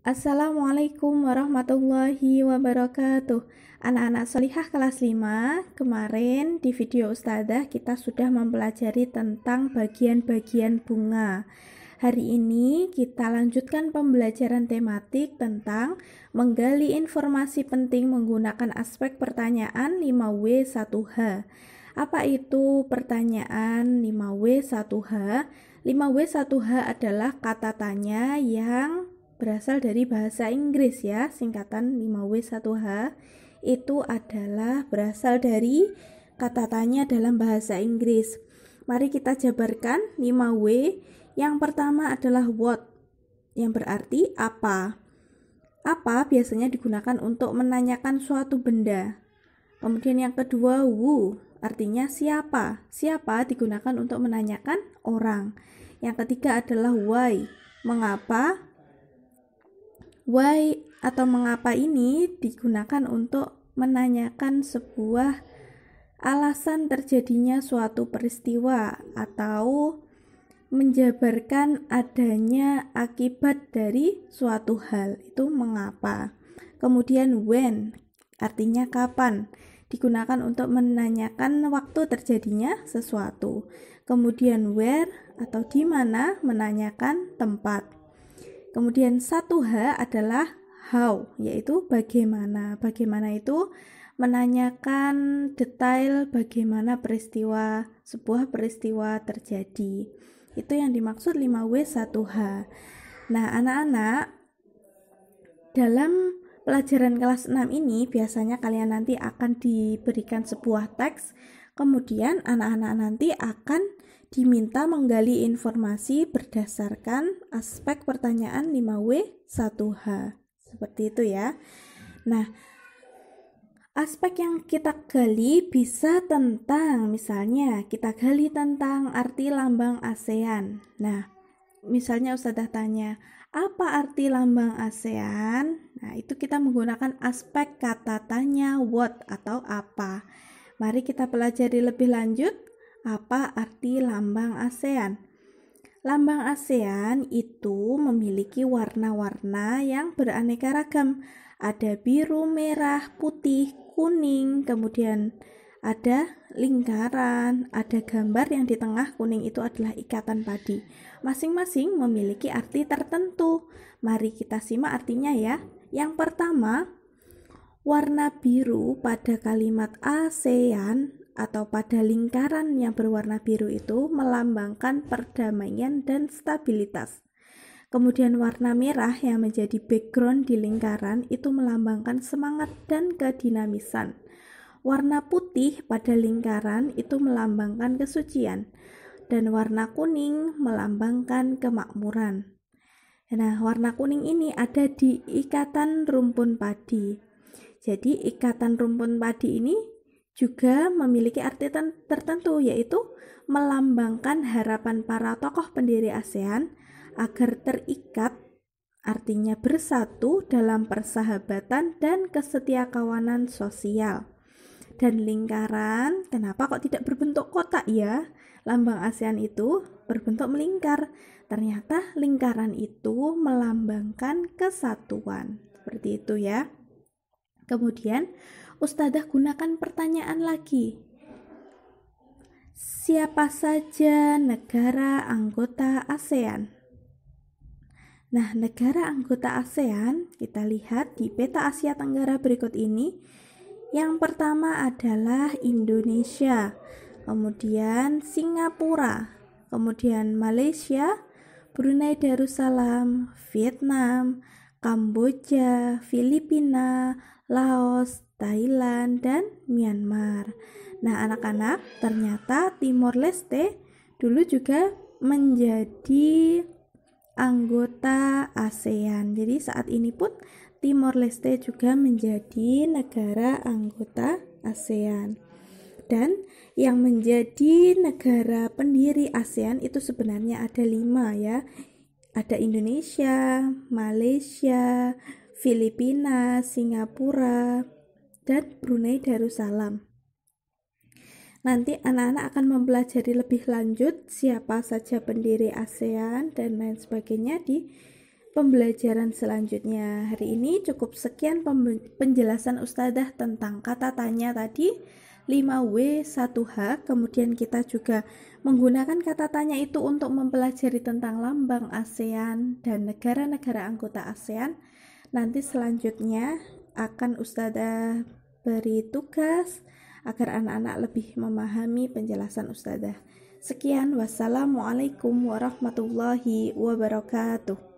Assalamualaikum warahmatullahi wabarakatuh. Anak-anak solihah kelas 5, kemarin di video Ustadzah kita sudah mempelajari tentang bagian-bagian bunga. Hari ini kita lanjutkan pembelajaran tematik tentang menggali informasi penting menggunakan aspek pertanyaan 5W1H. Apa itu pertanyaan 5W1H? 5W1H adalah kata tanya yang berasal dari bahasa Inggris ya. Singkatan 5W1H itu adalah berasal dari kata tanya dalam bahasa Inggris. Mari kita jabarkan 5W. Yang pertama adalah what, yang berarti apa. Apa biasanya digunakan untuk menanyakan suatu benda. Kemudian yang kedua who, artinya siapa. Siapa digunakan untuk menanyakan orang. Yang ketiga adalah why, mengapa. Why atau mengapa ini digunakan untuk menanyakan sebuah alasan terjadinya suatu peristiwa atau menjabarkan adanya akibat dari suatu hal, itu mengapa. Kemudian when, artinya kapan, digunakan untuk menanyakan waktu terjadinya sesuatu. Kemudian where atau di mana, menanyakan tempat. Kemudian 1H adalah how, yaitu bagaimana. Bagaimana itu menanyakan detail bagaimana sebuah peristiwa terjadi. Itu yang dimaksud 5W1H. Nah, anak-anak, dalam pelajaran kelas 6 ini biasanya kalian nanti akan diberikan sebuah teks, kemudian anak-anak nanti akan diminta menggali informasi berdasarkan aspek pertanyaan 5W1H. Seperti itu ya. Nah, aspek yang kita gali bisa tentang, misalnya kita gali tentang arti lambang ASEAN. Nah, misalnya Ustadzah tanya, apa arti lambang ASEAN? Nah, itu kita menggunakan aspek kata tanya what atau apa. Mari kita pelajari lebih lanjut, apa arti lambang ASEAN. Lambang ASEAN itu memiliki warna-warna yang beraneka ragam. Ada biru, merah, putih, kuning, kemudian ada lingkaran, ada gambar yang di tengah kuning itu adalah ikatan padi. Masing-masing memiliki arti tertentu. Mari kita simak artinya ya. Yang pertama, warna biru pada kalimat ASEAN atau pada lingkaran yang berwarna biru itu melambangkan perdamaian dan stabilitas. Kemudian warna merah yang menjadi background di lingkaran itu melambangkan semangat dan kedinamisan. Warna putih pada lingkaran itu melambangkan kesucian. Dan warna kuning melambangkan kemakmuran. Nah, warna kuning ini ada di ikatan rumpun padi. Jadi ikatan rumpun padi ini juga memiliki arti tertentu, yaitu melambangkan harapan para tokoh pendiri ASEAN agar terikat, artinya bersatu dalam persahabatan dan kesetiakawanan sosial. Dan lingkaran, kenapa kok tidak berbentuk kotak ya? Lambang ASEAN itu berbentuk melingkar. Ternyata lingkaran itu melambangkan kesatuan. Seperti itu ya. Kemudian Ustadzah gunakan pertanyaan lagi. Siapa saja negara anggota ASEAN? Nah, negara anggota ASEAN kita lihat di peta Asia Tenggara berikut ini. Yang pertama adalah Indonesia, kemudian Singapura, kemudian Malaysia, Brunei Darussalam, Vietnam, Kamboja, Filipina, Laos, Thailand, dan Myanmar. Nah, anak-anak, ternyata Timor Leste dulu juga menjadi anggota ASEAN. Jadi saat ini pun Timor Leste juga menjadi negara anggota ASEAN. Dan yang menjadi negara pendiri ASEAN itu sebenarnya ada 5 ya. Ada Indonesia, Malaysia, Filipina, Singapura, dan Brunei Darussalam. Nanti anak-anak akan mempelajari lebih lanjut siapa saja pendiri ASEAN dan lain sebagainya di pembelajaran selanjutnya. Hari ini cukup sekian penjelasan Ustadzah tentang kata tanya tadi 5W 1H. Kemudian kita juga menggunakan kata tanya itu untuk mempelajari tentang lambang ASEAN dan negara-negara anggota ASEAN. Nanti selanjutnya akan Ustadzah beri tugas agar anak-anak lebih memahami penjelasan Ustadzah. Sekian, wassalamualaikum warahmatullahi wabarakatuh.